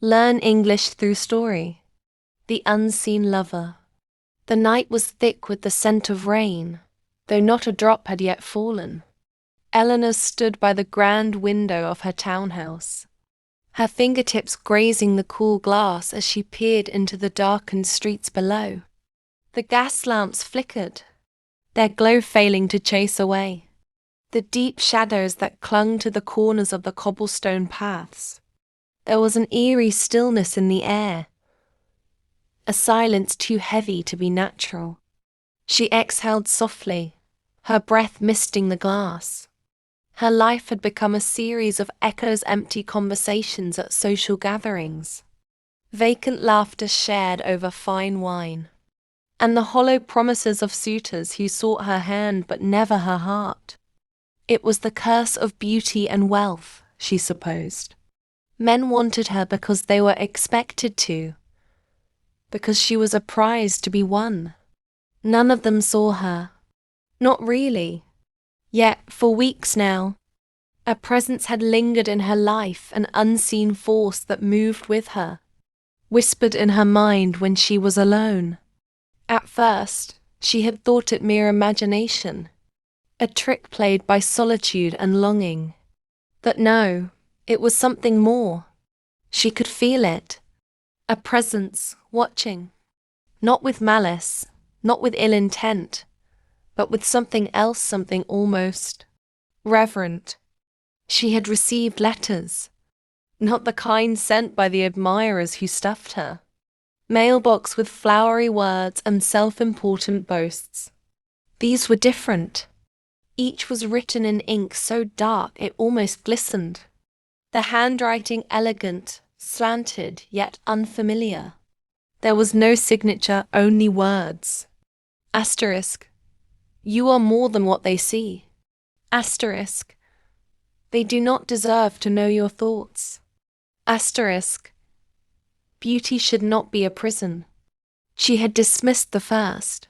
Learn English through story. The Unseen Lover. The night was thick with the scent of rain, though not a drop had yet fallen. Eleanor stood by the grand window of her townhouse, her fingertips grazing the cool glass as she peered into the darkened streets below. The gas lamps flickered, their glow failing to chase away the deep shadows that clung to the corners of the cobblestone paths. There was an eerie stillness in the air, a silence too heavy to be natural. She exhaled softly, her breath misting the glass. Her life had become a series of echoes, empty conversations at social gatherings, vacant laughter shared over fine wine, and the hollow promises of suitors who sought her hand but never her heart. It was the curse of beauty and wealth, she supposed. Men wanted her because they were expected to, because she was a prize to be won. None of them saw her. Not really. Yet, for weeks now, a presence had lingered in her life, an unseen force that moved with her, whispered in her mind when she was alone. At first, she had thought it mere imagination, a trick played by solitude and longing. But no, it was something more. She could feel it. A presence, watching. Not with malice, not with ill intent, but with something else, something almost reverent. She had received letters, not the kind sent by the admirers who stuffed her. Mailbox with flowery words and self-important boasts. These were different. Each was written in ink so dark it almost glistened. The handwriting elegant, slanted, yet unfamiliar. There was no signature, only words. Asterisk. You are more than what they see. Asterisk. They do not deserve to know your thoughts. Asterisk. Beauty should not be a prison. She had dismissed the first,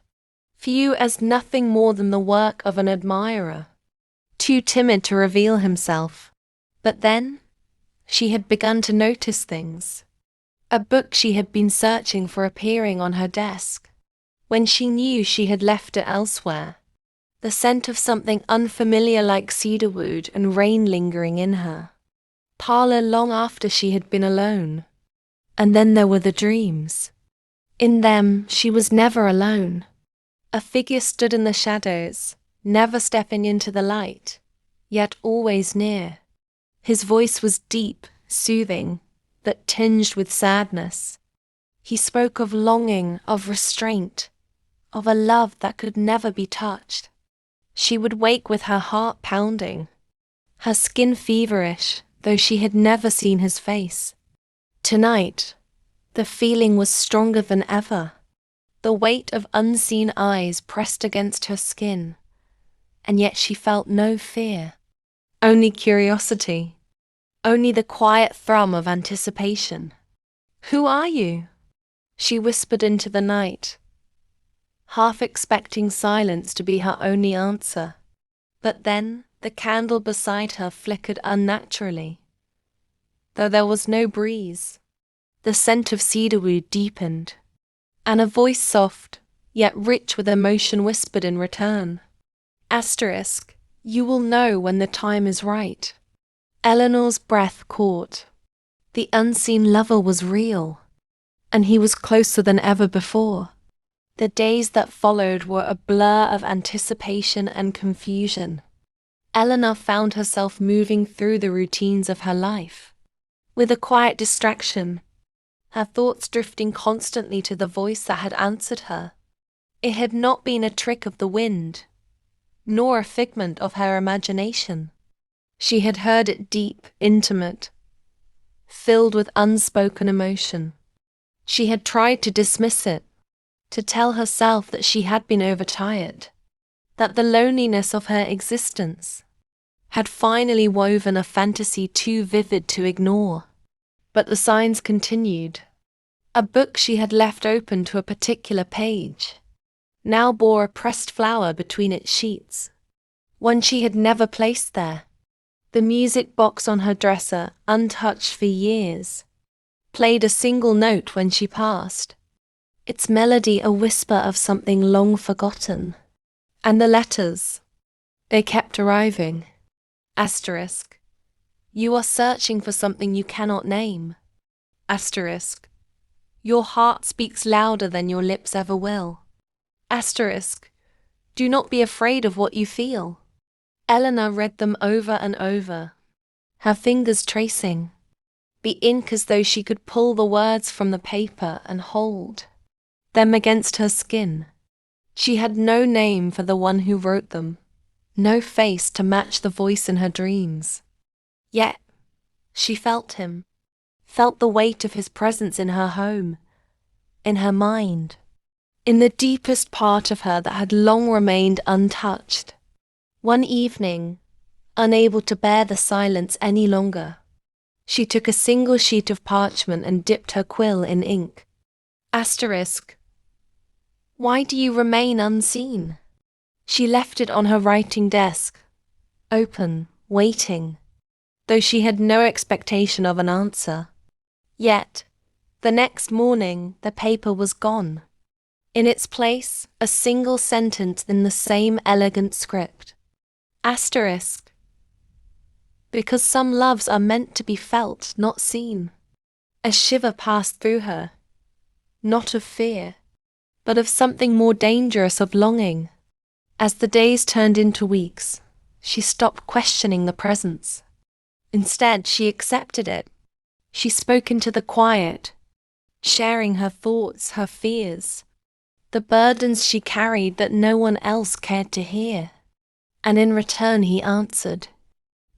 few as nothing more than the work of an admirer, too timid to reveal himself. But then, she had begun to notice things. A book she had been searching for appearing on her desk, when she knew she had left it elsewhere. The scent of something unfamiliar like cedarwood and rain lingering in her parlour long after she had been alone. And then there were the dreams. In them, she was never alone. A figure stood in the shadows, never stepping into the light, yet always near. His voice was deep, soothing, but tinged with sadness. He spoke of longing, of restraint, of a love that could never be touched. She would wake with her heart pounding, her skin feverish, though she had never seen his face. Tonight, the feeling was stronger than ever. The weight of unseen eyes pressed against her skin, and yet she felt no fear, only curiosity, only the quiet thrum of anticipation. "Who are you?" she whispered into the night, half expecting silence to be her only answer. But then the candle beside her flickered unnaturally. Though there was no breeze, the scent of cedarwood deepened, and a voice soft, yet rich with emotion whispered in return. Asterisk, you will know when the time is right. Eleanor's breath caught. The unseen lover was real, and he was closer than ever before. The days that followed were a blur of anticipation and confusion. Eleanor found herself moving through the routines of her life, with a quiet distraction, her thoughts drifting constantly to the voice that had answered her. It had not been a trick of the wind, nor a figment of her imagination. She had heard it deep, intimate, filled with unspoken emotion. She had tried to dismiss it, to tell herself that she had been overtired, that the loneliness of her existence had finally woven a fantasy too vivid to ignore. But the signs continued. A book she had left open to a particular page now bore a pressed flower between its sheets, one she had never placed there. The music box on her dresser, untouched for years, played a single note when she passed, its melody a whisper of something long forgotten. And the letters, they kept arriving. Asterisk. You are searching for something you cannot name. Asterisk. Your heart speaks louder than your lips ever will. Asterisk. Do not be afraid of what you feel. Eleanor read them over and over, her fingers tracing the ink as though she could pull the words from the paper and hold them against her skin. She had no name for the one who wrote them, no face to match the voice in her dreams. Yet, she felt him, felt the weight of his presence in her home, in her mind, in the deepest part of her that had long remained untouched. One evening, unable to bear the silence any longer, she took a single sheet of parchment and dipped her quill in ink. Asterisk. Why do you remain unseen? She left it on her writing desk, open, waiting, though she had no expectation of an answer. Yet, the next morning, the paper was gone. In its place, a single sentence in the same elegant script. Asterisk. Because some loves are meant to be felt, not seen. A shiver passed through her, not of fear, but of something more dangerous, of longing. As the days turned into weeks, she stopped questioning the presence. Instead, she accepted it. She spoke into the quiet, sharing her thoughts, her fears, the burdens she carried that no one else cared to hear. And in return he answered,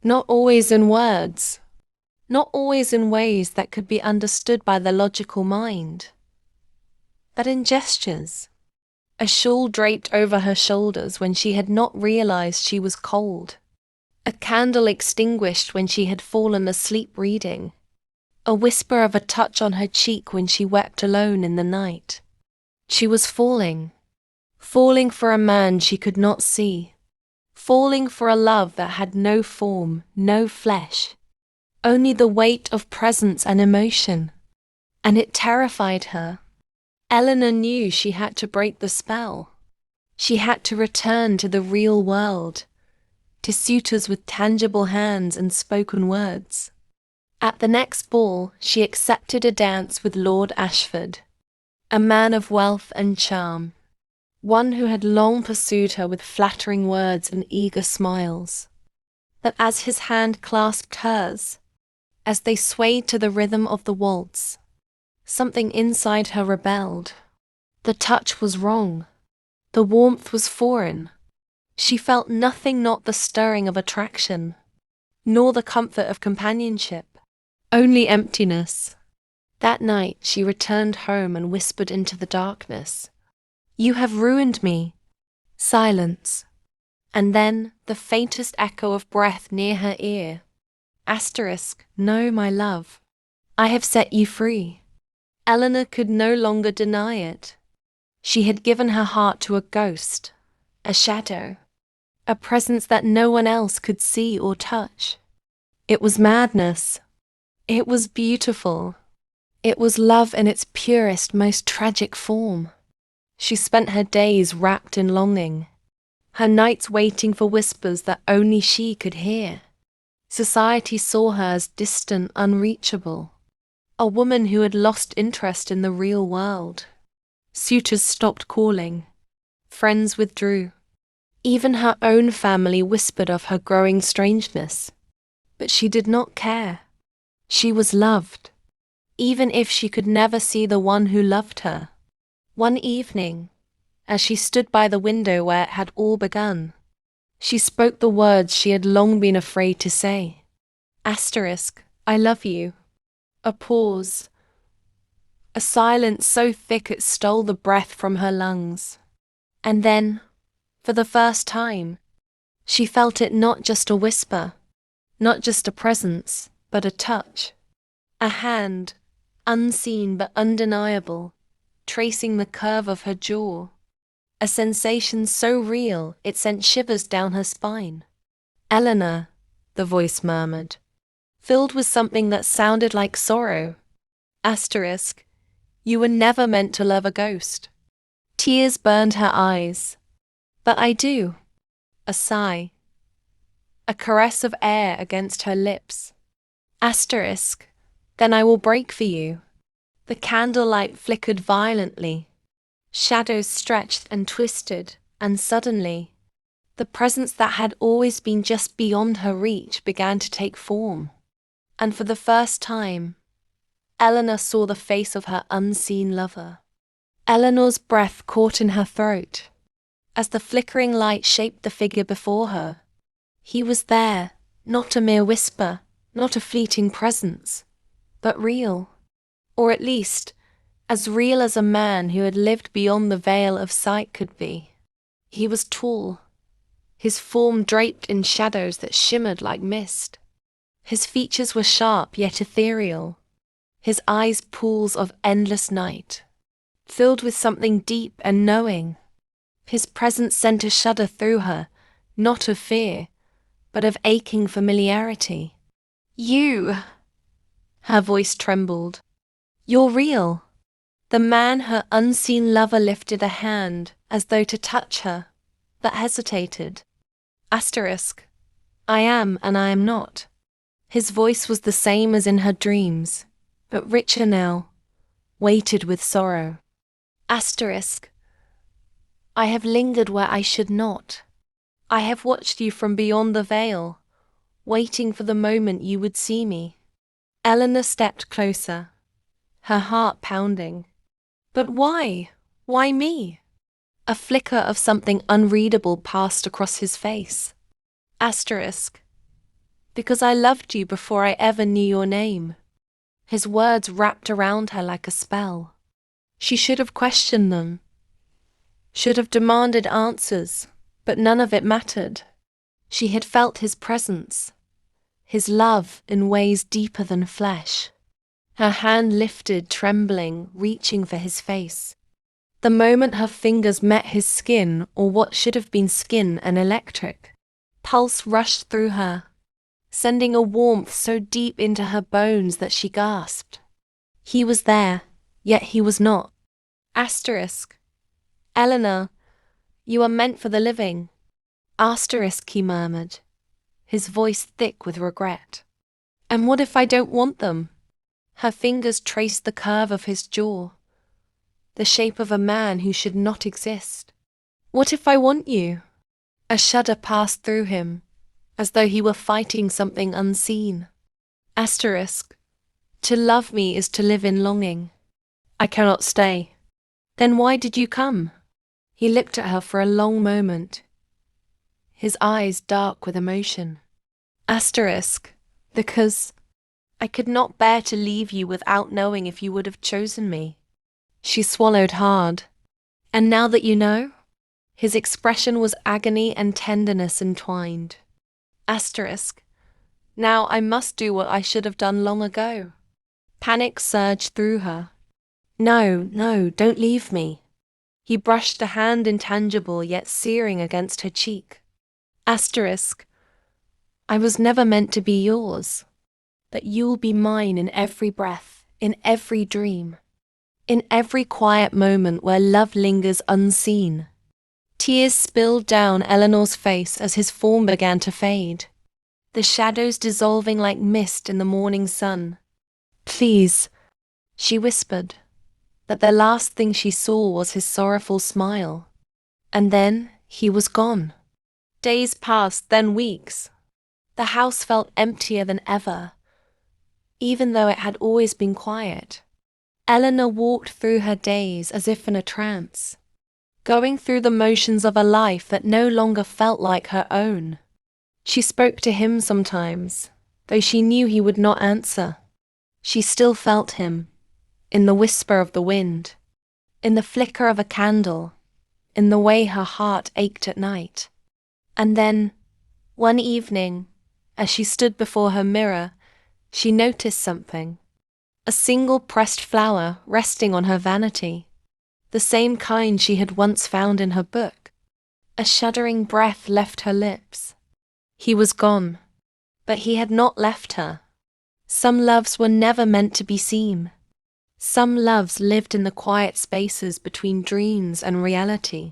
not always in words, not always in ways that could be understood by the logical mind, but in gestures. A shawl draped over her shoulders when she had not realized she was cold. A candle extinguished when she had fallen asleep reading. A whisper of a touch on her cheek when she wept alone in the night. She was falling for a man she could not see, falling for a love that had no form, no flesh, only the weight of presence and emotion. And it terrified her. Eleanor knew she had to break the spell. She had to return to the real world, to suitors with tangible hands and spoken words. At the next ball, she accepted a dance with Lord Ashford, a man of wealth and charm, one who had long pursued her with flattering words and eager smiles. But as his hand clasped hers, as they swayed to the rhythm of the waltz, something inside her rebelled. The touch was wrong. The warmth was foreign. She felt nothing, not the stirring of attraction, nor the comfort of companionship, only emptiness. That night she returned home and whispered into the darkness, "You have ruined me." Silence. And then the faintest echo of breath near her ear. Asterisk. No, my love. I have set you free. Eleanor could no longer deny it. She had given her heart to a ghost, a shadow, a presence that no one else could see or touch. It was madness. It was beautiful. It was love in its purest, most tragic form. She spent her days wrapped in longing, her nights waiting for whispers that only she could hear. Society saw her as distant, unreachable, a woman who had lost interest in the real world. Suitors stopped calling. Friends withdrew. Even her own family whispered of her growing strangeness. But she did not care. She was loved, even if she could never see the one who loved her. One evening, as she stood by the window where it had all begun, she spoke the words she had long been afraid to say. Asterisk. I love you. A pause. A silence so thick it stole the breath from her lungs. And then, for the first time, she felt it not just a whisper, not just a presence, but a touch. A hand, unseen but undeniable, tracing the curve of her jaw. A sensation so real it sent shivers down her spine. Eleanor, the voice murmured, filled with something that sounded like sorrow. Asterisk. You were never meant to love a ghost. Tears burned her eyes. But I do. A sigh. A caress of air against her lips. Asterisk. Then I will break for you. The candlelight flickered violently. Shadows stretched and twisted, and suddenly, the presence that had always been just beyond her reach began to take form. And for the first time, Eleanor saw the face of her unseen lover. Eleanor's breath caught in her throat. As the flickering light shaped the figure before her, he was there, not a mere whisper, not a fleeting presence, but real. Or at least, as real as a man who had lived beyond the veil of sight could be. He was tall, his form draped in shadows that shimmered like mist. His features were sharp yet ethereal, his eyes pools of endless night, filled with something deep and knowing. His presence sent a shudder through her, not of fear, but of aching familiarity. You! Her voice trembled. You're real. The man her unseen lover lifted a hand as though to touch her, but hesitated. Asterisk. I am and I am not. His voice was the same as in her dreams, but richer now, weighted with sorrow. Asterisk. I have lingered where I should not. I have watched you from beyond the veil, waiting for the moment you would see me. Eleanor stepped closer, her heart pounding. But why? Why me? A flicker of something unreadable passed across his face. Asterisk. Because I loved you before I ever knew your name. His words wrapped around her like a spell. She should have questioned them, should have demanded answers, but none of it mattered. She had felt his presence, his love in ways deeper than flesh. Her hand lifted, trembling, reaching for his face. The moment her fingers met his skin, or what should have been skin, an electric pulse rushed through her, sending a warmth so deep into her bones that she gasped. He was there, yet he was not. Asterisk. Eleanor, you are meant for the living. Asterisk, he murmured, his voice thick with regret. And what if I don't want them? Her fingers traced the curve of his jaw, the shape of a man who should not exist. What if I want you? A shudder passed through him, as though he were fighting something unseen. Asterisk. To love me is to live in longing. I cannot stay. Then why did you come? He looked at her for a long moment, his eyes dark with emotion. Asterisk. Because I could not bear to leave you without knowing if you would have chosen me. She swallowed hard. And now that you know? His expression was agony and tenderness entwined. Asterisk. Now I must do what I should have done long ago. Panic surged through her. No, don't leave me. He brushed a hand intangible yet searing against her cheek. Asterisk. I was never meant to be yours. But you'll be mine in every breath, in every dream, in every quiet moment where love lingers unseen. Tears spilled down Eleanor's face as his form began to fade, the shadows dissolving like mist in the morning sun. Please, she whispered, but the last thing she saw was his sorrowful smile. And then he was gone. Days passed, then weeks. The house felt emptier than ever, even though it had always been quiet. Eleanor walked through her days as if in a trance, going through the motions of a life that no longer felt like her own. She spoke to him sometimes, though she knew he would not answer. She still felt him, in the whisper of the wind, in the flicker of a candle, in the way her heart ached at night. And then, one evening, as she stood before her mirror, she noticed something. A single pressed flower resting on her vanity, the same kind she had once found in her book. A shuddering breath left her lips. He was gone, but he had not left her. Some loves were never meant to be seen. Some loves lived in the quiet spaces between dreams and reality.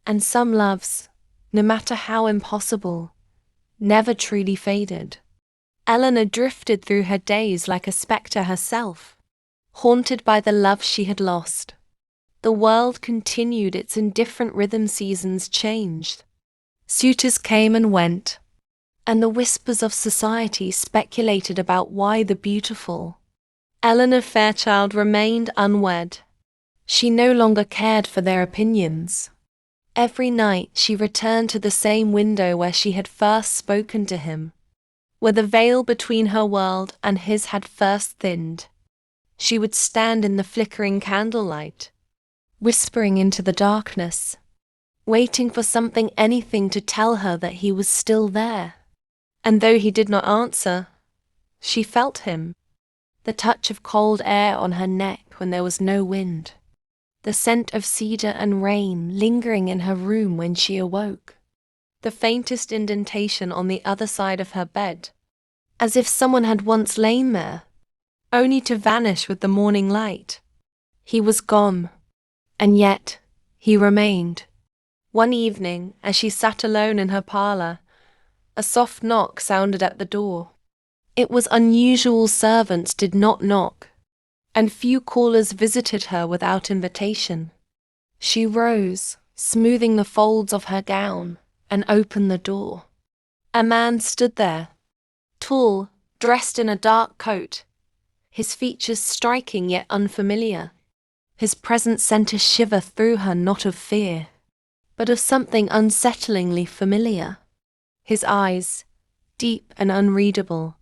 And some loves, no matter how impossible, never truly faded. Eleanor drifted through her days like a spectre herself, haunted by the love she had lost. The world continued its indifferent rhythm, seasons changed. Suitors came and went, and the whispers of society speculated about why the beautiful Eleanor Fairchild remained unwed. She no longer cared for their opinions. Every night she returned to the same window where she had first spoken to him, where the veil between her world and his had first thinned. She would stand in the flickering candlelight, whispering into the darkness, waiting for something, anything to tell her that he was still there. And though he did not answer, she felt him. The touch of cold air on her neck when there was no wind. The scent of cedar and rain lingering in her room when she awoke. The faintest indentation on the other side of her bed, as if someone had once lain there, only to vanish with the morning light. He was gone, and yet he remained. One evening, as she sat alone in her parlour, a soft knock sounded at the door. It was unusual. Servants did not knock, and few callers visited her without invitation. She rose, smoothing the folds of her gown, and opened the door. A man stood there, tall, dressed in a dark coat, his features striking yet unfamiliar. His presence sent a shiver through her, not of fear, but of something unsettlingly familiar. His eyes, deep and unreadable,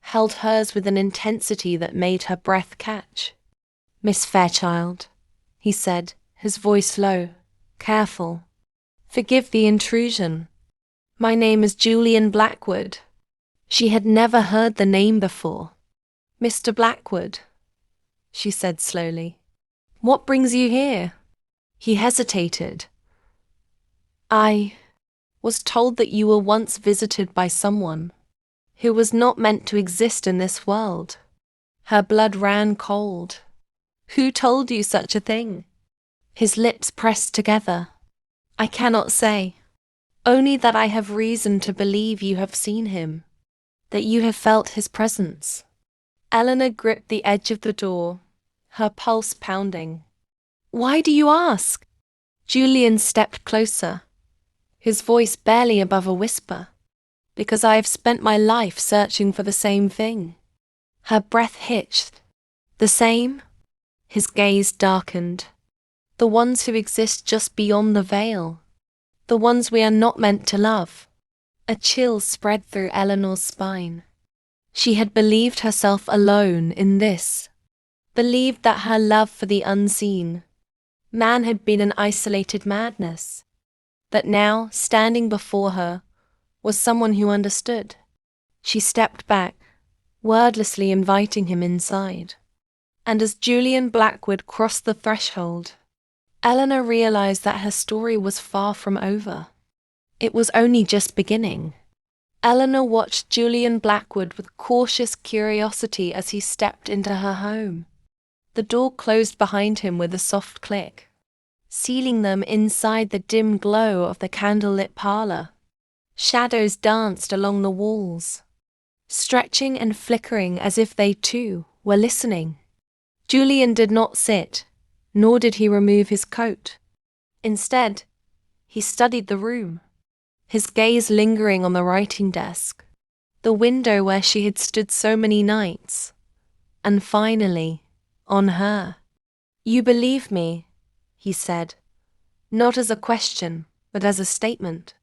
held hers with an intensity that made her breath catch. "Miss Fairchild," he said, his voice low, careful. "Forgive the intrusion. My name is Julian Blackwood." She had never heard the name before. "Mr. Blackwood," she said slowly. "What brings you here?" He hesitated. "I was told that you were once visited by someone who was not meant to exist in this world." Her blood ran cold. "Who told you such a thing?" His lips pressed together. "I cannot say. Only that I have reason to believe you have seen him, that you have felt his presence." Eleanor gripped the edge of the door, her pulse pounding. "Why do you ask?" Julian stepped closer, his voice barely above a whisper. "Because I have spent my life searching for the same thing." Her breath hitched. "The same?" His gaze darkened. "The ones who exist just beyond the veil. The ones we are not meant to love." A chill spread through Eleanor's spine. She had believed herself alone in this, believed that her love for the unseen man had been an isolated madness. But now, standing before her, was someone who understood. She stepped back, wordlessly inviting him inside. And as Julian Blackwood crossed the threshold, Eleanor realized that her story was far from over. It was only just beginning. Eleanor watched Julian Blackwood with cautious curiosity as he stepped into her home. The door closed behind him with a soft click, sealing them inside the dim glow of the candlelit parlour. Shadows danced along the walls, stretching and flickering as if they too were listening. Julian did not sit, nor did he remove his coat. Instead, he studied the room, his gaze lingering on the writing desk, the window where she had stood so many nights, and finally, on her. "You believe me," he said, not as a question, but as a statement.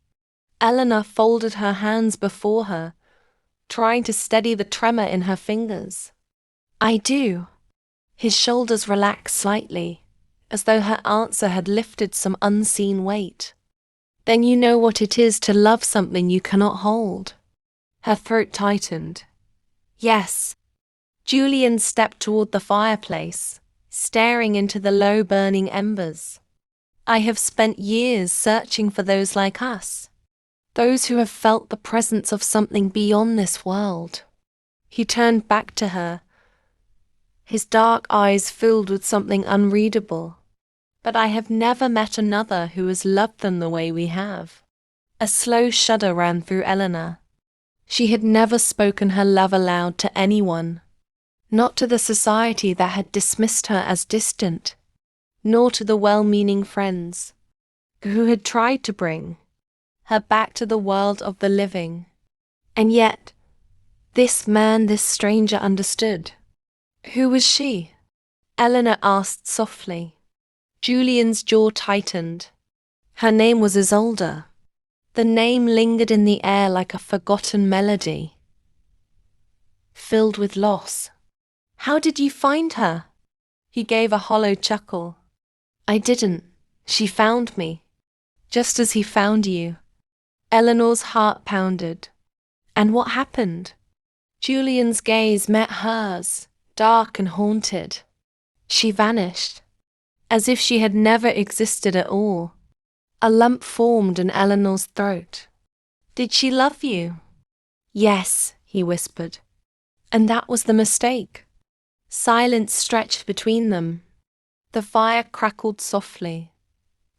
Eleanor folded her hands before her, trying to steady the tremor in her fingers. "I do." His shoulders relaxed slightly, as though her answer had lifted some unseen weight. "Then you know what it is to love something you cannot hold." Her throat tightened. "Yes." Julian stepped toward the fireplace, staring into the low burning embers. "I have spent years searching for those like us, those who have felt the presence of something beyond this world." He turned back to her, his dark eyes filled with something unreadable. But I have never met another who has loved them the way we have. A slow shudder ran through Eleanor. She had never spoken her love aloud to anyone, not to the society that had dismissed her as distant, nor to the well-meaning friends who had tried to bring her back to the world of the living. And yet, this man, this stranger understood. Who was she? Eleanor asked softly. Julian's jaw tightened. Her name was Isolde. The name lingered in the air like a forgotten melody, filled with loss. How did you find her? He gave a hollow chuckle. I didn't. She found me, just as he found you. Eleanor's heart pounded. And what happened? Julian's gaze met hers, dark and haunted. She vanished, as if she had never existed at all. A lump formed in Eleanor's throat. Did she love you? Yes, he whispered. And that was the mistake. Silence stretched between them. The fire crackled softly,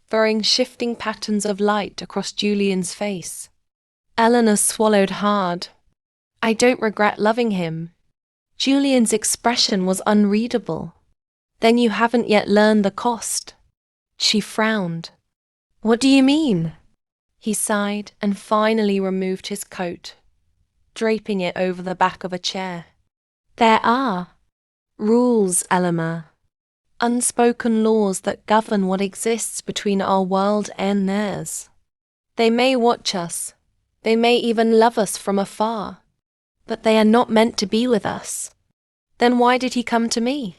throwing shifting patterns of light across Julian's face. Eleanor swallowed hard. I don't regret loving him. Julian's expression was unreadable. Then you haven't yet learned the cost. She frowned. What do you mean? He sighed and finally removed his coat, draping it over the back of a chair. There are rules, Eleanor. Unspoken laws that govern what exists between our world and theirs. They may watch us, they may even love us from afar, but they are not meant to be with us. Then why did he come to me?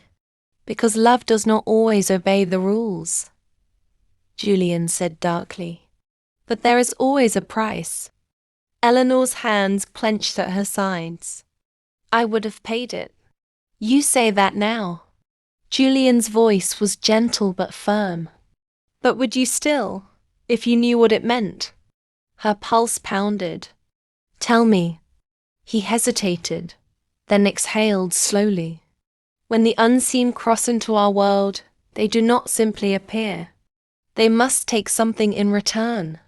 Because love does not always obey the rules, Julian said darkly. But there is always a price. Eleanor's hands clenched at her sides. I would have paid it. You say that now. Julian's voice was gentle but firm. But would you still, if you knew what it meant? Her pulse pounded. Tell me. He hesitated, then exhaled slowly. When the unseen cross into our world, they do not simply appear. They must take something in return.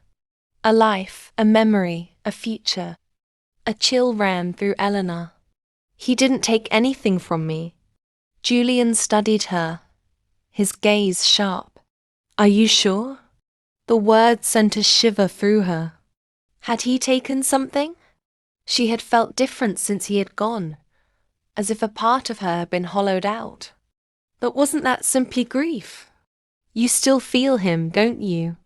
A life, a memory, a future. A chill ran through Eleanor. He didn't take anything from me. Julian studied her, his gaze sharp. Are you sure? The words sent a shiver through her. Had he taken something? She had felt different since he had gone, as if a part of her had been hollowed out. But wasn't that simply grief? You still feel him, don't you?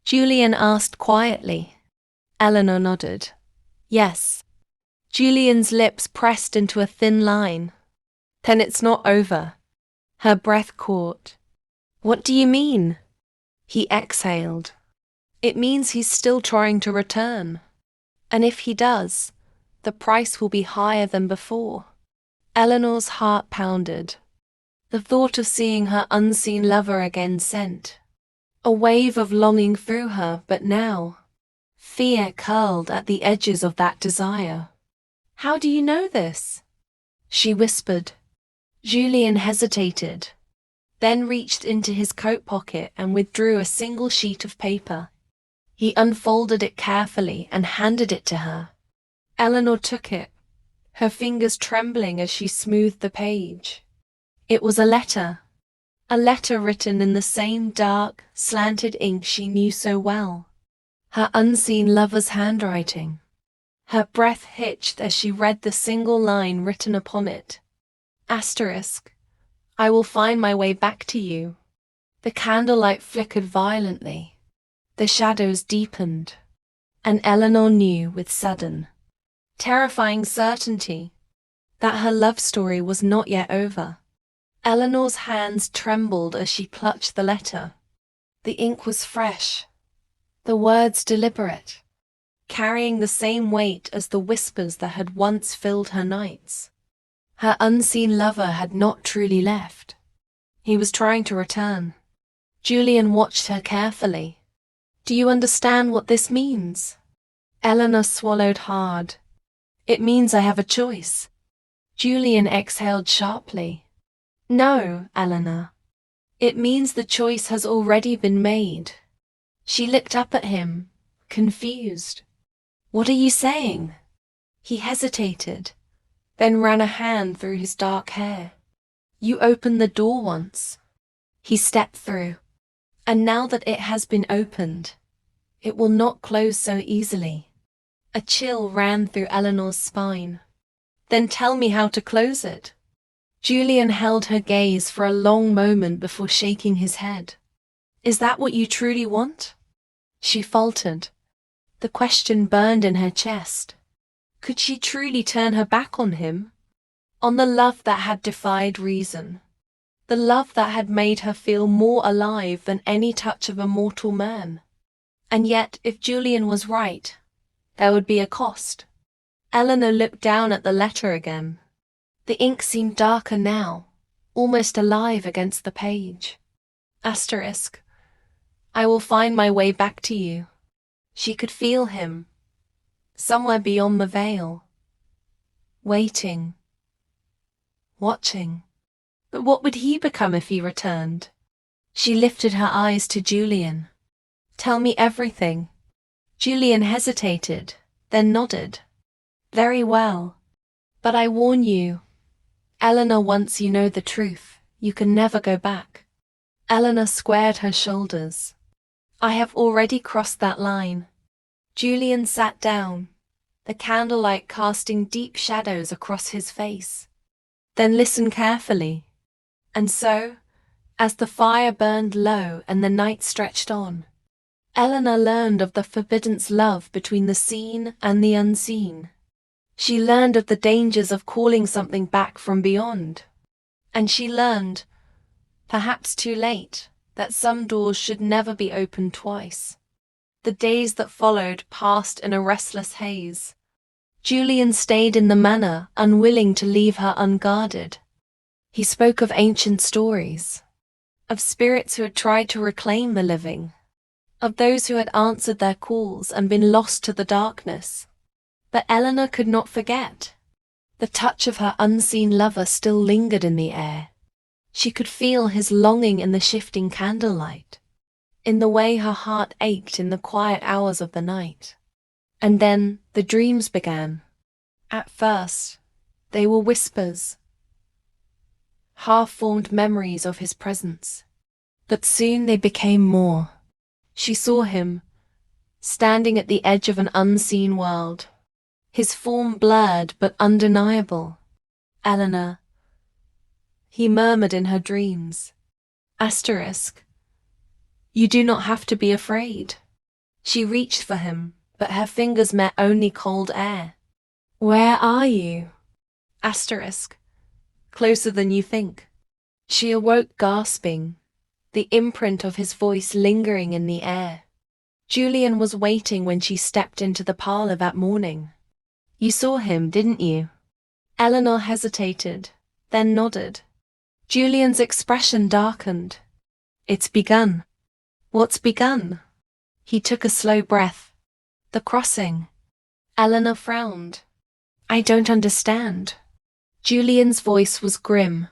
Julian asked quietly. Eleanor nodded. Yes. Julian's lips pressed into a thin line. Then it's not over. Her breath caught. What do you mean? He exhaled. It means he's still trying to return. And if he does, the price will be higher than before. Eleanor's heart pounded. The thought of seeing her unseen lover again sent a wave of longing through her, but now fear curled at the edges of that desire. How do you know this? She whispered. Julian hesitated, then reached into his coat pocket and withdrew a single sheet of paper. He unfolded it carefully and handed it to her. Eleanor took it, her fingers trembling as she smoothed the page. It was a letter written in the same dark, slanted ink she knew so well. Her unseen lover's handwriting. Her breath hitched as she read the single line written upon it. Asterisk. I will find my way back to you. The candlelight flickered violently. The shadows deepened. And Eleanor knew with sudden, terrifying certainty that her love story was not yet over. Eleanor's hands trembled as she clutched the letter. The ink was fresh, the words deliberate, carrying the same weight as the whispers that had once filled her nights. Her unseen lover had not truly left. He was trying to return. Julian watched her carefully. Do you understand what this means? Eleanor swallowed hard. It means I have a choice. Julian exhaled sharply. No, Eleanor. It means the choice has already been made. She looked up at him, confused. What are you saying? He hesitated, then ran a hand through his dark hair. You opened the door once. He stepped through. And now that it has been opened, it will not close so easily. A chill ran through Eleanor's spine. Then tell me how to close it. Julian held her gaze for a long moment before shaking his head. Is that what you truly want? She faltered. The question burned in her chest. Could she truly turn her back on him? On the love that had defied reason. The love that had made her feel more alive than any touch of a mortal man. And yet, if Julian was right, there would be a cost. Eleanor looked down at the letter again. The ink seemed darker now, almost alive against the page. Asterisk. I will find my way back to you. She could feel him, somewhere beyond the veil. Waiting. Watching. But what would he become if he returned? She lifted her eyes to Julian. Tell me everything. Julian hesitated, then nodded. Very well. But I warn you, Eleanor, once you know the truth, you can never go back. Eleanor squared her shoulders. I have already crossed that line. Julian sat down, the candlelight casting deep shadows across his face. Then listen carefully. And so, as the fire burned low and the night stretched on, Eleanor learned of the forbiden's love between the seen and the unseen. She learned of the dangers of calling something back from beyond. And she learned, perhaps too late, that some doors should never be opened twice. The days that followed passed in a restless haze. Julian stayed in the manor, unwilling to leave her unguarded. He spoke of ancient stories, of spirits who had tried to reclaim the living, of those who had answered their calls and been lost to the darkness. But Eleanor could not forget. The touch of her unseen lover still lingered in the air. She could feel his longing in the shifting candlelight, in the way her heart ached in the quiet hours of the night. And then the dreams began. At first, they were whispers, half-formed memories of his presence. But soon they became more. She saw him, standing at the edge of an unseen world. His form blurred but undeniable. Eleanor, he murmured in her dreams. Asterisk. You do not have to be afraid. She reached for him, but her fingers met only cold air. Where are you? Asterisk. Closer than you think. She awoke gasping, the imprint of his voice lingering in the air. Julian was waiting when she stepped into the parlor that morning. You saw him, didn't you? Eleanor hesitated, then nodded. Julian's expression darkened. It's begun. What's begun? He took a slow breath. The crossing. Eleanor frowned. I don't understand. Julian's voice was grim.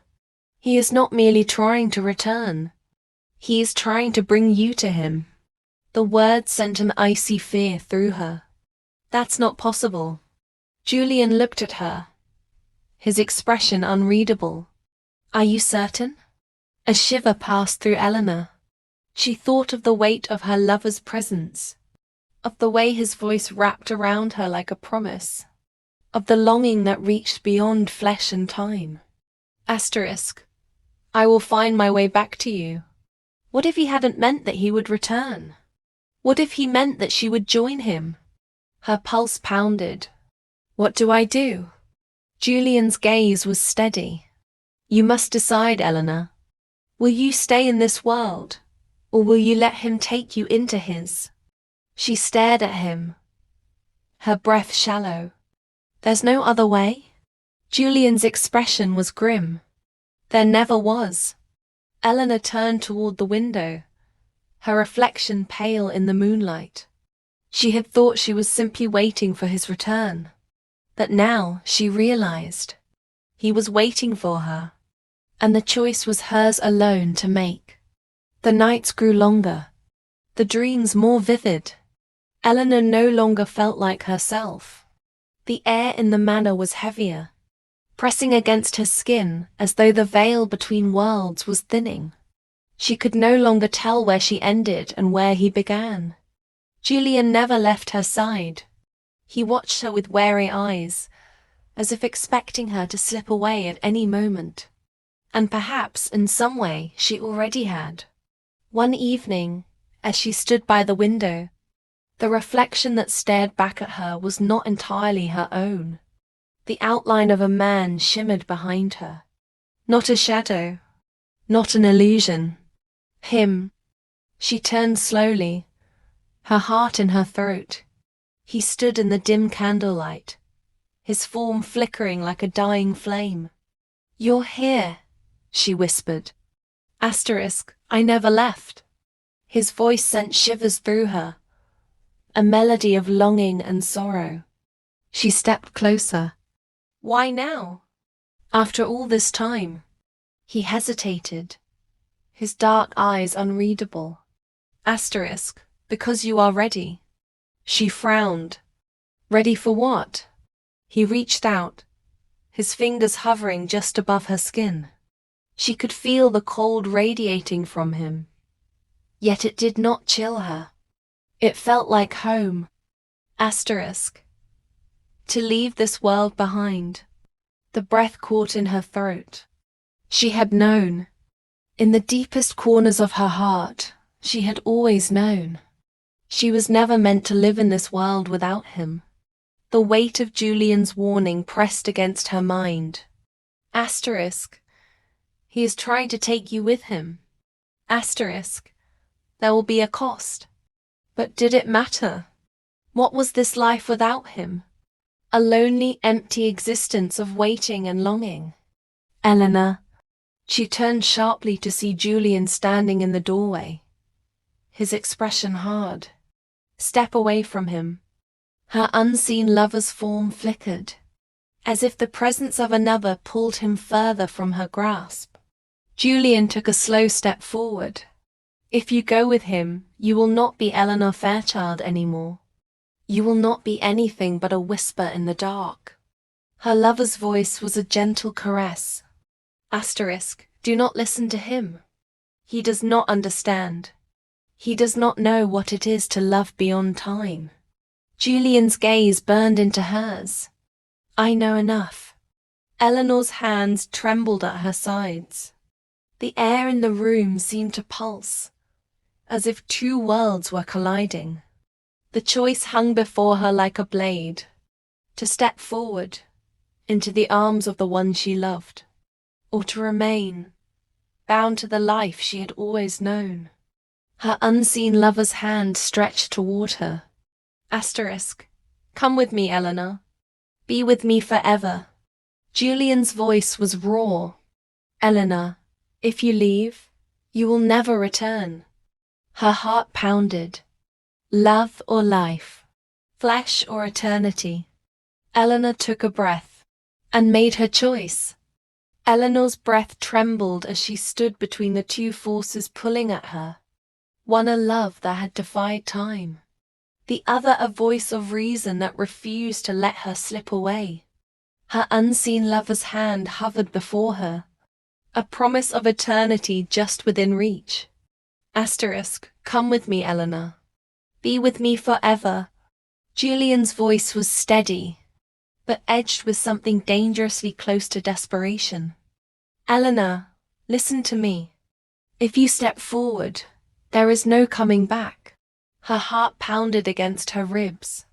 He is not merely trying to return. He is trying to bring you to him. The words sent an icy fear through her. That's not possible. Julian looked at her, his expression unreadable. Are you certain? A shiver passed through Eleanor. She thought of the weight of her lover's presence, of the way his voice wrapped around her like a promise, of the longing that reached beyond flesh and time. Asterisk. I will find my way back to you. What if he hadn't meant that he would return? What if he meant that she would join him? Her pulse pounded. What do I do? Julian's gaze was steady. You must decide, Eleanor. Will you stay in this world, or will you let him take you into his? She stared at him, her breath shallow. There's no other way? Julian's expression was grim. There never was. Eleanor turned toward the window, her reflection pale in the moonlight. She had thought she was simply waiting for his return. But now she realized. He was waiting for her. and the choice was hers alone to make. The nights grew longer, the dreams more vivid. Eleanor no longer felt like herself. The air in the manor was heavier, pressing against her skin as though the veil between worlds was thinning. She could no longer tell where she ended and where he began. Julian never left her side. He watched her with wary eyes, as if expecting her to slip away at any moment. And perhaps in some way she already had. One evening, as she stood by the window, the reflection that stared back at her was not entirely her own. The outline of a man shimmered behind her. Not a shadow, not an illusion. Him. She turned slowly, her heart in her throat. He stood in the dim candlelight, his form flickering like a dying flame. "You're here," she whispered. I never left. His voice sent shivers through her, a melody of longing and sorrow. She stepped closer. "Why now? After all this time?" He hesitated, his dark eyes unreadable. Because you are ready." She frowned. Ready for what? He reached out, his fingers hovering just above her skin. She could feel the cold radiating from him. Yet it did not chill her. It felt like home. To leave this world behind. The breath caught in her throat. She had known. In the deepest corners of her heart, she had always known. She was never meant to live in this world without him. The weight of Julian's warning pressed against her mind. He is trying to take you with him. There will be a cost. But did it matter? What was this life without him? A lonely, empty existence of waiting and longing. Eleanor. She turned sharply to see Julian standing in the doorway, his expression hard. Step away from him. Her unseen lover's form flickered, as if the presence of another pulled him further from her grasp. Julian took a slow step forward. If you go with him, you will not be Eleanor Fairchild anymore. You will not be anything but a whisper in the dark. Her lover's voice was a gentle caress. Do not listen to him. He does not understand. He does not know what it is to love beyond time. Julian's gaze burned into hers. I know enough. Eleanor's hands trembled at her sides. The air in the room seemed to pulse, as if two worlds were colliding. The choice hung before her like a blade, to step forward, into the arms of the one she loved, or to remain, bound to the life she had always known. Her unseen lover's hand stretched toward her. Come with me, Eleanor. Be with me forever. Julian's voice was raw. Eleanor, if you leave, you will never return. Her heart pounded. Love or life? Flesh or eternity? Eleanor took a breath and made her choice. Eleanor's breath trembled as she stood between the two forces pulling at her. One a love that had defied time, the other a voice of reason that refused to let her slip away. Her unseen lover's hand hovered before her, a promise of eternity just within reach. Come with me, Eleanor. Be with me forever. Julian's voice was steady, but edged with something dangerously close to desperation. Eleanor, listen to me. If you step forward, there is no coming back. Her heart pounded against her ribs.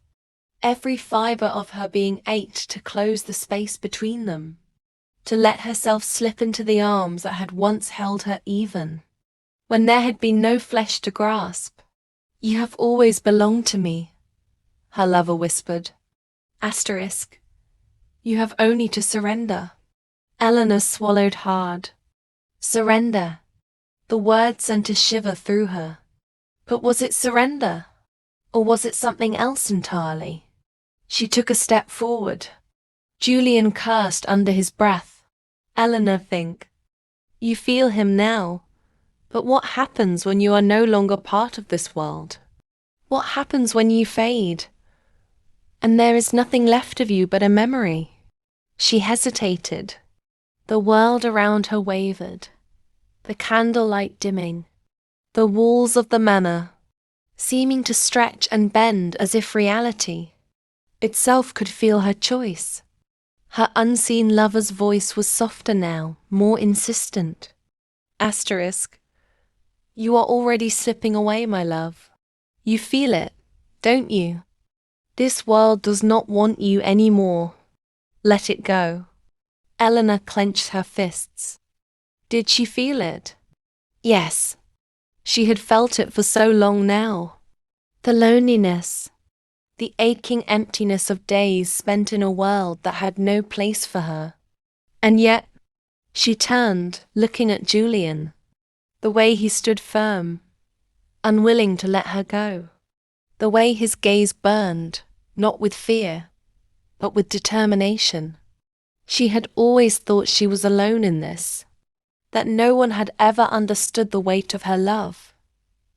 Every fibre of her being ached to close the space between them, to let herself slip into the arms that had once held her even, when there had been no flesh to grasp. You have always belonged to me, her lover whispered. You have only to surrender. Eleanor swallowed hard. Surrender. The word sent a shiver through her. But was it surrender? Or was it something else entirely? She took a step forward. Julian cursed under his breath. Eleanor, think. You feel him now, but what happens when you are no longer part of this world? What happens when you fade, and there is nothing left of you but a memory? She hesitated. The world around her wavered, the candlelight dimming, the walls of the manor seeming to stretch and bend as if reality itself could feel her choice. Her unseen lover's voice was softer now, more insistent. Asterisk. You are already slipping away, my love. You feel it, don't you? This world does not want you anymore. Let it go. Eleanor clenched her fists. Did she feel it? Yes. She had felt it for so long now. The loneliness, the aching emptiness of days spent in a world that had no place for her. And yet, she turned, looking at Julian, the way he stood firm, unwilling to let her go, the way his gaze burned, not with fear, but with determination. She had always thought she was alone in this, that no one had ever understood the weight of her love,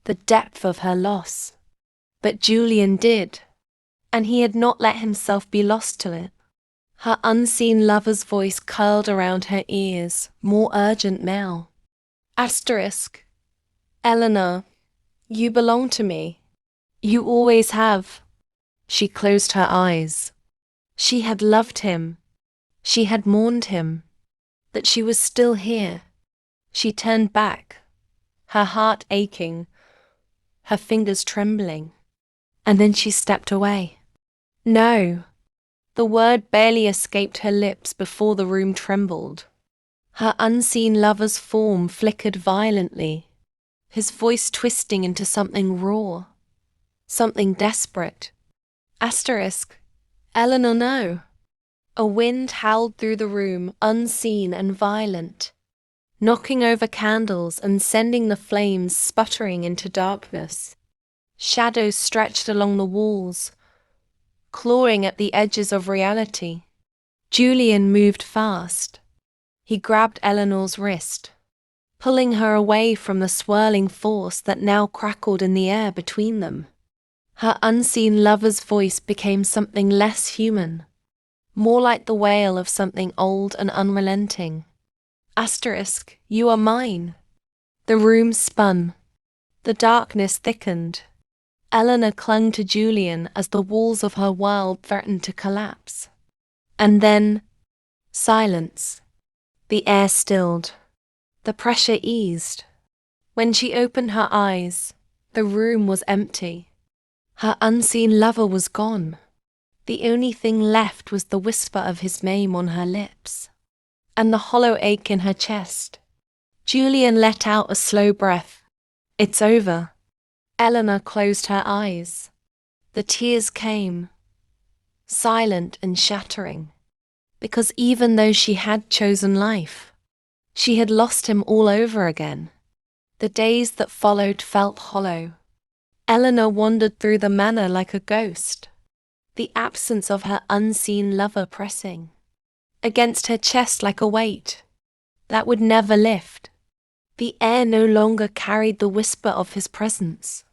the depth of her loss. But Julian did, and he had not let himself be lost to it. Her unseen lover's voice curled around her ears, more urgent now. Asterisk. Eleanor, you belong to me. You always have. She closed her eyes. She had loved him. She had mourned him. That she was still here. She turned back, her heart aching, her fingers trembling. And then she stepped away. No. The word barely escaped her lips before the room trembled. Her unseen lover's form flickered violently, his voice twisting into something raw, something desperate. Asterisk. Eleanor, no. A wind howled through the room, unseen and violent, knocking over candles and sending the flames sputtering into darkness. Shadows stretched along the walls, clawing at the edges of reality. Julian moved fast. He grabbed Eleanor's wrist, pulling her away from the swirling force that now crackled in the air between them. Her unseen lover's voice became something less human, more like the wail of something old and unrelenting. Asterisk, you are mine. The room spun. The darkness thickened. Eleanor clung to Julian as the walls of her world threatened to collapse. And then, silence. The air stilled. The pressure eased. When she opened her eyes, the room was empty. Her unseen lover was gone. The only thing left was the whisper of his name on her lips, and the hollow ache in her chest. Julian let out a slow breath. It's over. Eleanor closed her eyes. The tears came, silent and shattering, because even though she had chosen life, she had lost him all over again. The days that followed felt hollow. Eleanor wandered through the manor like a ghost, the absence of her unseen lover pressing against her chest like a weight that would never lift. The air no longer carried the whisper of his presence.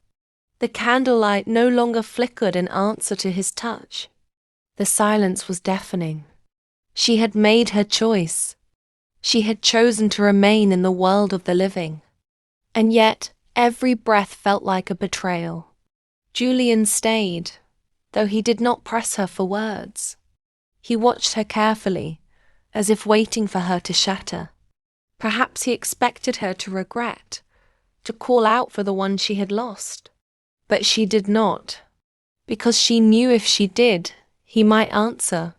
The candlelight no longer flickered in answer to his touch. The silence was deafening. She had made her choice. She had chosen to remain in the world of the living. And yet, every breath felt like a betrayal. Julian stayed, though he did not press her for words. He watched her carefully, as if waiting for her to shatter. Perhaps he expected her to regret, to call out for the one she had lost. But she did not, because she knew if she did, he might answer.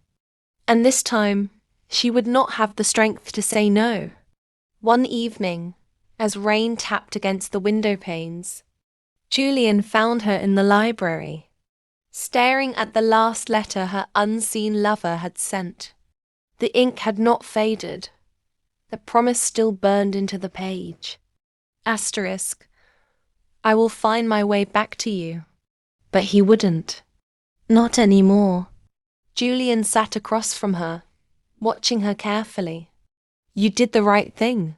And this time, she would not have the strength to say no. One evening, as rain tapped against the window panes, Julian found her in the library, staring at the last letter her unseen lover had sent. The ink had not faded. The promise still burned into the page. Asterisk. I will find my way back to you. But he wouldn't. Not anymore. Julian sat across from her, watching her carefully. You did the right thing.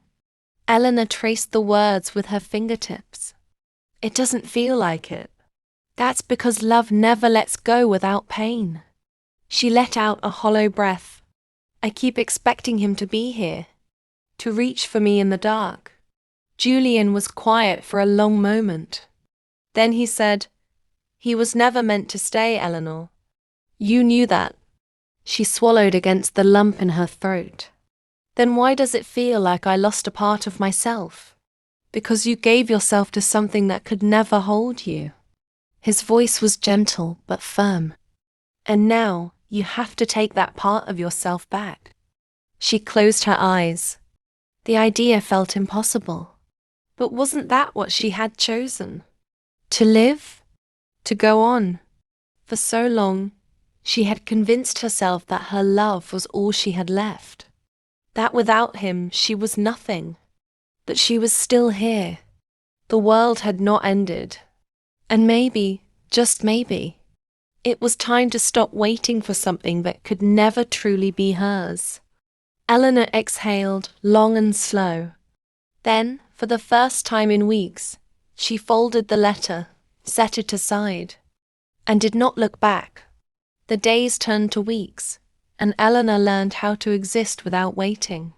Eleanor traced the words with her fingertips. It doesn't feel like it. That's because love never lets go without pain. She let out a hollow breath. I keep expecting him to be here, to reach for me in the dark. Julian was quiet for a long moment. Then he said, "He was never meant to stay, Eleanor. You knew that." She swallowed against the lump in her throat. Then why does it feel like I lost a part of myself? Because you gave yourself to something that could never hold you. His voice was gentle but firm. And now you have to take that part of yourself back. She closed her eyes. The idea felt impossible. But wasn't that what she had chosen? To live? To go on? For so long, she had convinced herself that her love was all she had left. That without him, she was nothing. That she was still here. The world had not ended. And maybe, just maybe, it was time to stop waiting for something that could never truly be hers. Eleanor exhaled, long and slow. Then, for the first time in weeks, she folded the letter, set it aside, and did not look back. The days turned to weeks, and Eleanor learned how to exist without waiting.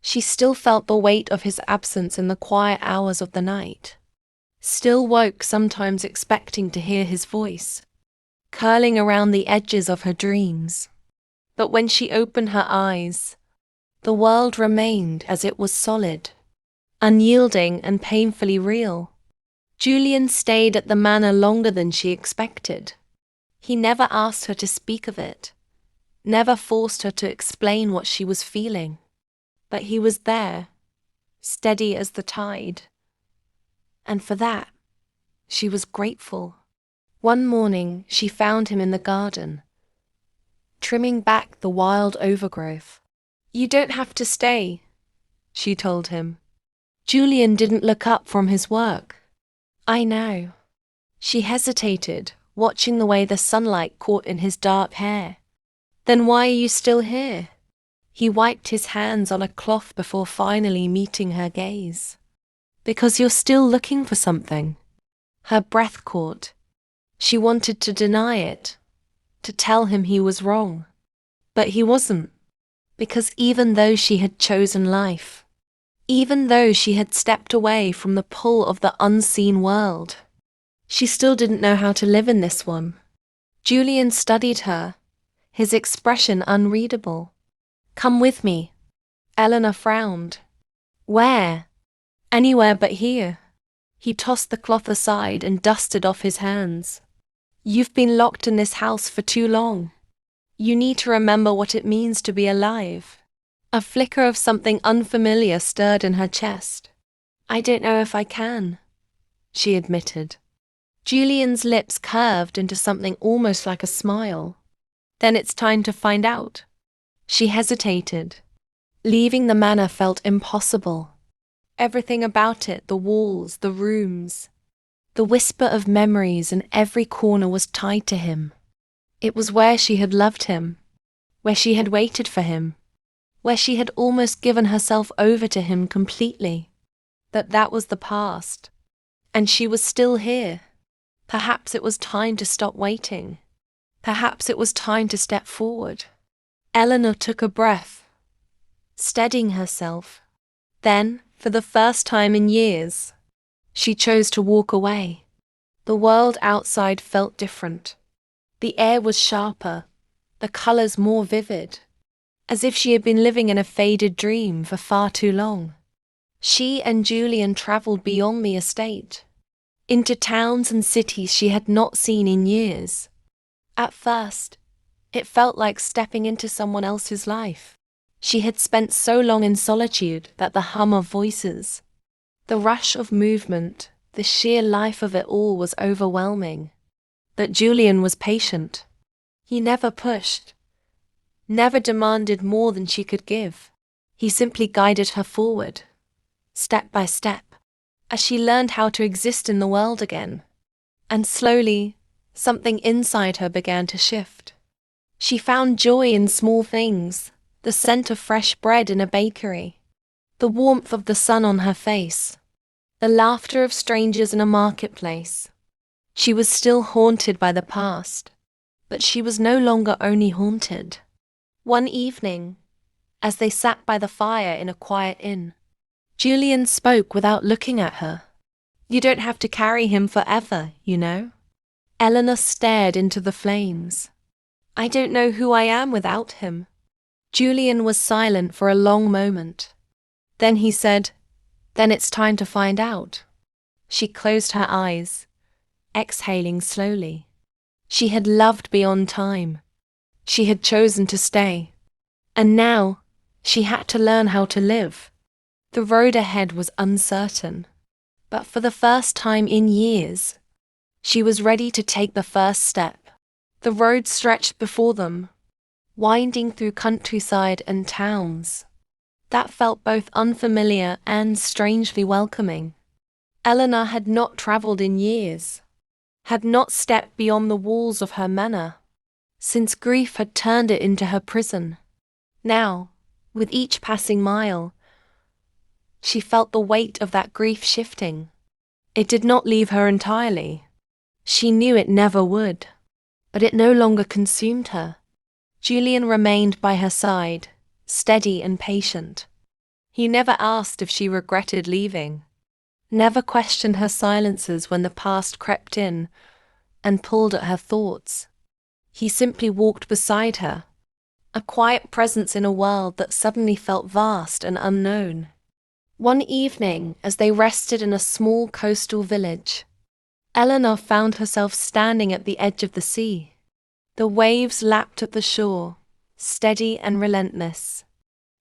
She still felt the weight of his absence in the quiet hours of the night. Still woke sometimes expecting to hear his voice, curling around the edges of her dreams. But when she opened her eyes, the world remained as it was solid, unyielding and painfully real. Julian stayed at the manor longer than she expected. He never asked her to speak of it, never forced her to explain what she was feeling. But he was there, steady as the tide. And for that, she was grateful. One morning, she found him in the garden, trimming back the wild overgrowth. "You don't have to stay," she told him. Julian didn't look up from his work. "I know." She hesitated, watching the way the sunlight caught in his dark hair. "Then why are you still here?" He wiped his hands on a cloth before finally meeting her gaze. "Because you're still looking for something." Her breath caught. She wanted to deny it, to tell him he was wrong. But he wasn't. Because even though she had chosen life, even though she had stepped away from the pull of the unseen world, she still didn't know how to live in this one. Julian studied her, his expression unreadable. "Come with me." Eleanor frowned. "Where?" "Anywhere but here." He tossed the cloth aside and dusted off his hands. "You've been locked in this house for too long. You need to remember what it means to be alive." A flicker of something unfamiliar stirred in her chest. "I don't know if I can," she admitted. Julian's lips curved into something almost like a smile. "Then it's time to find out." She hesitated. Leaving the manor felt impossible. Everything about it, the walls, the rooms, the whisper of memories in every corner was tied to him. It was where she had loved him, where she had waited for him, where she had almost given herself over to him completely. That was the past. And she was still here. Perhaps it was time to stop waiting. Perhaps it was time to step forward. Eleanor took a breath, steadying herself. Then, for the first time in years, she chose to walk away. The world outside felt different. The air was sharper, the colors more vivid, as if she had been living in a faded dream for far too long. She and Julian traveled beyond the estate, into towns and cities she had not seen in years. At first, it felt like stepping into someone else's life. She had spent so long in solitude that the hum of voices, the rush of movement, the sheer life of it all was overwhelming. But Julian was patient. He never pushed, never demanded more than she could give. He simply guided her forward, step by step, as she learned how to exist in the world again. And slowly, something inside her began to shift. She found joy in small things, the scent of fresh bread in a bakery, the warmth of the sun on her face, the laughter of strangers in a marketplace. She was still haunted by the past, but she was no longer only haunted. One evening, as they sat by the fire in a quiet inn, Julian spoke without looking at her. "You don't have to carry him forever, you know." Eleanor stared into the flames. "I don't know who I am without him." Julian was silent for a long moment. Then he said, "Then it's time to find out." She closed her eyes, exhaling slowly. She had loved beyond time. She had chosen to stay. And now, she had to learn how to live. The road ahead was uncertain, but for the first time in years, she was ready to take the first step. The road stretched before them, winding through countryside and towns that felt both unfamiliar and strangely welcoming. Eleanor had not travelled in years, had not stepped beyond the walls of her manor, since grief had turned it into her prison. Now, with each passing mile, she felt the weight of that grief shifting. It did not leave her entirely. She knew it never would, but it no longer consumed her. Julian remained by her side, steady and patient. He never asked if she regretted leaving, never questioned her silences when the past crept in and pulled at her thoughts. He simply walked beside her, a quiet presence in a world that suddenly felt vast and unknown. One evening, as they rested in a small coastal village, Eleanor found herself standing at the edge of the sea. The waves lapped at the shore, steady and relentless.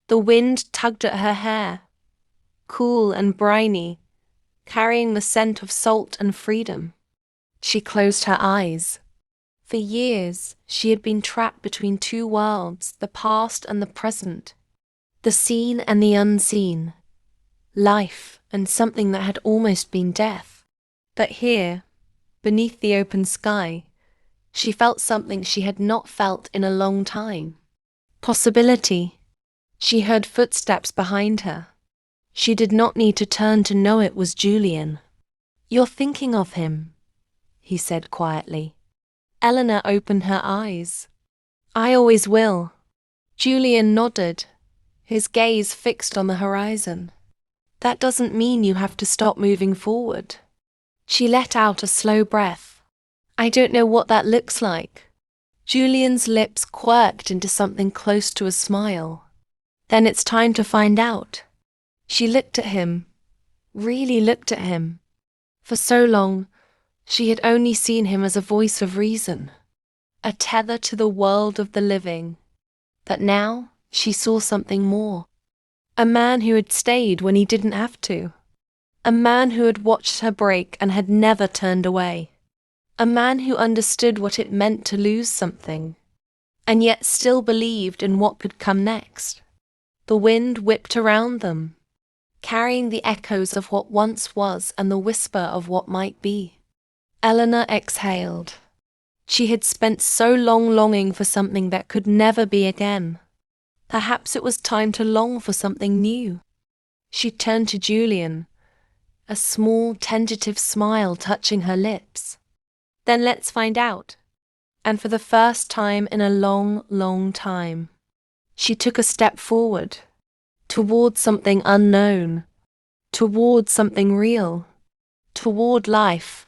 The wind tugged at her hair, cool and briny, carrying the scent of salt and freedom. She closed her eyes. For years, she had been trapped between two worlds, the past and the present, the seen and the unseen, life and something that had almost been death. But here, beneath the open sky, she felt something she had not felt in a long time. Possibility. She heard footsteps behind her. She did not need to turn to know it was Julian. "You're thinking of him," he said quietly. Eleanor opened her eyes. "I always will." Julian nodded, his gaze fixed on the horizon. "That doesn't mean you have to stop moving forward." She let out a slow breath. "I don't know what that looks like." Julian's lips quirked into something close to a smile. "Then it's time to find out." She looked at him, really looked at him. For so long, she had only seen him as a voice of reason, a tether to the world of the living. But now she saw something more. A man who had stayed when he didn't have to. A man who had watched her break and had never turned away. A man who understood what it meant to lose something, and yet still believed in what could come next. The wind whipped around them, carrying the echoes of what once was and the whisper of what might be. Eleanor exhaled. She had spent so long longing for something that could never be again. Perhaps it was time to long for something new. She turned to Julian, a small, tentative smile touching her lips. "Then let's find out." And for the first time in a long, long time, she took a step forward, toward something unknown, toward something real, toward life.